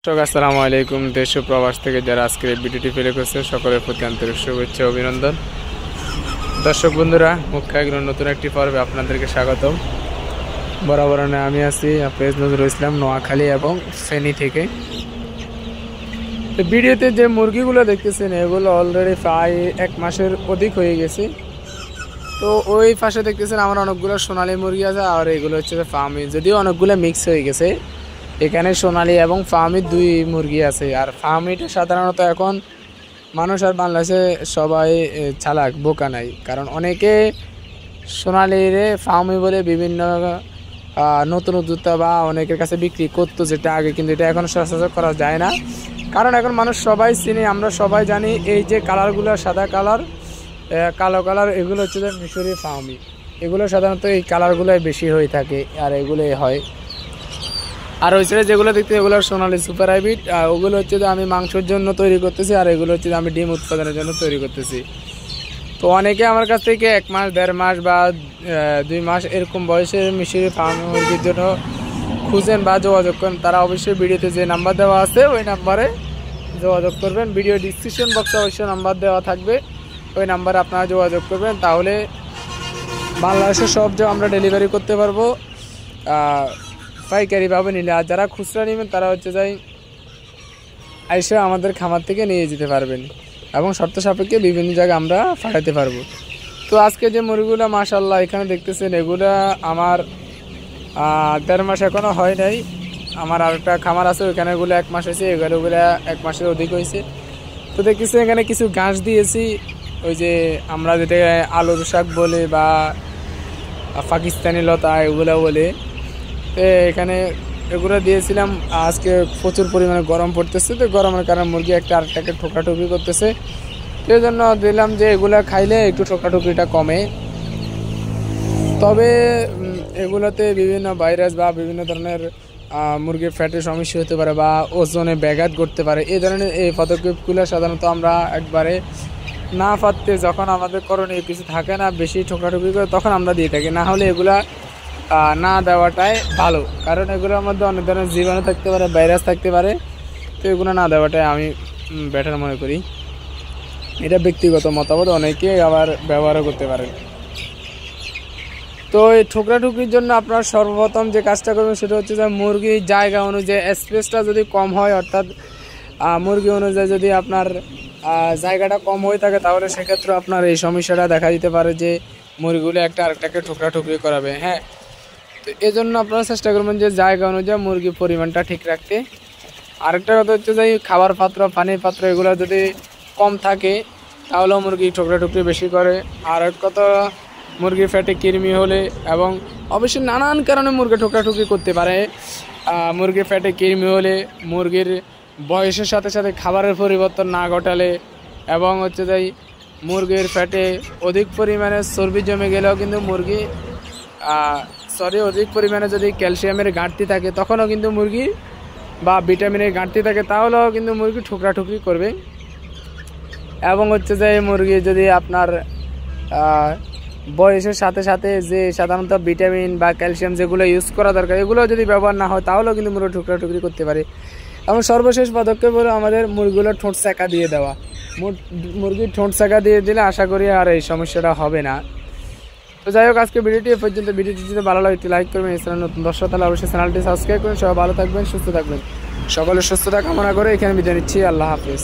আসসালামু আলাইকুম। দেশ ও প্রবাস থেকে যারা আজকের এই ভিডিওটি প্লে করছে সকলের প্রতি আন্তরিক শুভেচ্ছা অভিনন্দন। দর্শক বন্ধুরা, মুখ্য একজন নতুন একটি পর্বে আপনাদেরকে স্বাগতম। বরাবর আমি আছি হাফেজ নজরুল ইসলাম, নোয়াখালী এবং ফেনী থেকে। তো ভিডিওতে যে মুরগিগুলো দেখতেছেন এগুলো অলরেডি প্রায় 1 মাসের অধিক হয়ে গেছে। তো ওই পাশে দেখতেছেন আমার অনেকগুলো সোনালী মুরগি আছে, আর এগুলো হচ্ছে ফার্মি, যদিও অনেকগুলো মিক্স হয়ে গেছে। এখানে সোনালী এবং ফার্মির 2 মুরগি আছে। আর ফার্মিটা সাধারণত এখন মানুষ আর বাংলাদেশে সবাই চালাক, বোকা নাই, কারণ অনেকে সোনালির ফার্মি বলে বিভিন্ন নতুন উদ্যোক্তা বা অনেকের কাছে বিক্রি করতো, যেটা আগে, কিন্তু এটা এখন সচরাচর করা যায় না। কারণ এখন মানুষ সবাই চিনি, আমরা সবাই জানি এই যে কালারগুলো, সাদা কালার, কালো কালার, এগুলো হচ্ছে যে মিশরি ফার্মি। এগুলো সাধারণত এই কালারগুলোই বেশি হয়ে থাকে, আর এগুলোই হয়। আর ওই সাইডে যেগুলো দেখতে এগুলো সোনালী সুপার হাইব্রিড, আর ওগুলো হচ্ছে যে আমি মাংসের জন্য তৈরি করতেছি, আর এগুলো হচ্ছে যে আমি ডিম উৎপাদনের জন্য তৈরি করতেছি। তো অনেকে আমার কাছ থেকে 1 মাস, 1.5 মাস বা 2 মাস এরকম বয়সের মিশরি ফার্ম মুরগির জন্য খুঁজেন বা যোগাযোগ করেন। তারা অবশ্যই ভিডিওতে যে নাম্বার দেওয়া আছে ওই নাম্বারে যোগাযোগ করবেন। ভিডিও ডিসক্রিপশন বক্সে অবশ্যই নাম্বার দেওয়া থাকবে, ওই নাম্বারে আপনারা যোগাযোগ করবেন। তাহলে বাংলাদেশের সব যে আমরা ডেলিভারি করতে পারবো পাইকারিভাবে নিলে। আর যারা খুচরা নেবেন তারা হচ্ছে যাই এসে আমাদের খামার থেকে নিয়ে যেতে পারবেন, এবং শর্ত সাপেক্ষে বিভিন্ন জায়গায় আমরা পাঠাতে পারবো। তো আজকে যে মুরগিগুলো মাশাআল্লাহ এখানে দেখতেছেন, এগুলো আমার 1.5 মাস এখনও হয় নাই। আমার আরেকটা খামার আছে, ওইখানে এগুলো 1 মাস হয়েছে, এগুলো 1 মাসের অধিক হয়েছে। তো দেখতেছি এখানে কিছু ঘাস দিয়েছি, ওই যে আমরা যেটা আলুর শাক বলে বা পাকিস্তানি লতা এগুলো বলে। তো এখানে এগুলো দিয়েছিলাম। আজকে প্রচুর পরিমাণে গরম পড়তেছে, তো গরমের কারণে মুরগি একটা আরেকটাকে ঠোকাঠুকি করতেছে। সেই জন্য দিলাম যে এগুলো খাইলে একটু ঠোকাঠুকিটা কমে। তবে এগুলোতে বিভিন্ন ভাইরাস বা বিভিন্ন ধরনের মুরগির ফ্যাটের সমস্যা হতে পারে বা ওজনে ব্যাঘাত করতে পারে। এই ধরনের এই পদক্ষেপগুলো সাধারণত আমরা একবারে না পারতে, যখন আমাদের করণীয় কিছু থাকে না, বেশি ঠোকাঠুকি করে, তখন আমরা দিয়ে থাকি। না হলে এগুলা না দেওয়াটাই ভালো, কারণ এগুলোর মধ্যে অনেক ধরনের জীবাণু থাকতে পারে, ভাইরাস থাকতে পারে। তো এগুলো না দেওয়াটাই আমি বেটার মনে করি। এটা ব্যক্তিগত মতামত, অনেকে আবার ব্যবহারও করতে পারেন। তো এই ঠোকরাঠুকির জন্য আপনার সর্বপ্রথম যে কাজটা করবেন সেটা হচ্ছে যে মুরগির জায়গা অনুযায়ী স্পেসটা যদি কম হয়, অর্থাৎ মুরগি অনুযায়ী যদি আপনার জায়গাটা কম হয়ে থাকে, তাহলে সেক্ষেত্রে আপনার এই সমস্যাটা দেখা দিতে পারে যে মুরগিগুলো একটা আরেকটাকে ঠোকরাঠুকরি করাবে। হ্যাঁ, তো এই জন্য আপনারা চেষ্টা করবেন যে জায়গা অনুযায়ী মুরগির পরিমাণটা ঠিক রাখতে। আরেকটা কথা হচ্ছে যে খাবার পাত্র, পানির পাত্র এগুলো যদি কম থাকে তাহলেও মুরগি ঠোকরাঠুকরি বেশি করে। আর এক কথা, মুরগির ফ্যাটে কৃমি হলে, এবং অবশ্যই নানান কারণে মুরগি ঠোকরাঠুকরি করতে পারে। মুরগির ফ্যাটে কৃমি হলে, মুরগির বয়সের সাথে সাথে খাবারের পরিবর্তন না ঘটালে, এবং হচ্ছে যে মুরগির ফ্যাটে অধিক পরিমাণে চর্বি জমে গেলেও কিন্তু মুরগি অধিক পরিমাণে যদি ক্যালসিয়ামের ঘাটতি থাকে তখনও কিন্তু মুরগি, বা ভিটামিনের ঘাটতি থাকে তাহলেও কিন্তু মুরগি ঠোকরাঠুকরি করবে। এবং হচ্ছে যে মুরগি যদি আপনার বয়সের সাথে সাথে যে সাধারণত ভিটামিন বা ক্যালসিয়াম যেগুলো ইউজ করা দরকার, এগুলো যদি ব্যবহার না হয় তাহলেও কিন্তু মুরগি ঠোকরাঠুকরি করতে পারে। এবং সর্বশেষ পদক্ষেপ হলো আমাদের মুরগিগুলোর ঠোঁট সেঁকা দিয়ে দেওয়া। মুরগির ঠোঁট সেঁকা দিয়ে দিলে আশা করি আর এই সমস্যাটা হবে না। তো যাই হোক, আজকে ভিডিওটি এ পর্যন্ত। ভিডিওটি যদি ভালো লাগে একটি লাইক করবেন, এছাড়া নতুন দর্শক তাহলে অবশ্যই চ্যানেলটি সাবস্ক্রাইব করুন। সবাই ভালো থাকবেন, সুস্থ থাকবেন। সকলের সুস্থতা কামনা করে এখানে বিদায় নিচ্ছি। আল্লাহ হাফেজ।